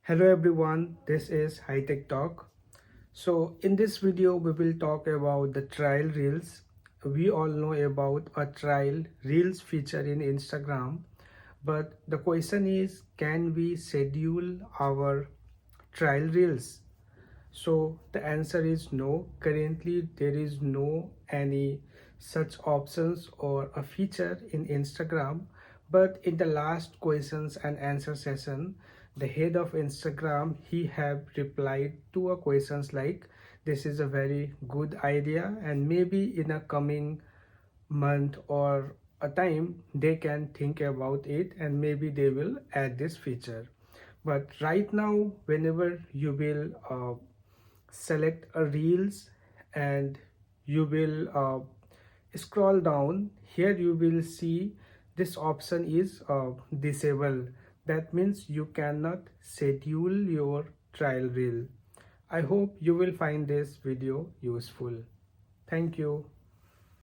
Hello everyone, this is Hitech Talk. So in this video we will talk about the trial reels. We all know about a trial reels feature in Instagram, but the question is, can we schedule our trial reels? So the answer is no. Currently there is no any such options or a feature in Instagram. But in the last questions and answer session, the head of Instagram, he have replied to a questions like, this is a very good idea and maybe in a coming month or a time they can think about it and maybe they will add this feature. But right now whenever you will select a reels and you will scroll down, here you will see this option is disabled. That means you cannot schedule your trial reel. I hope you will find this video useful. Thank you.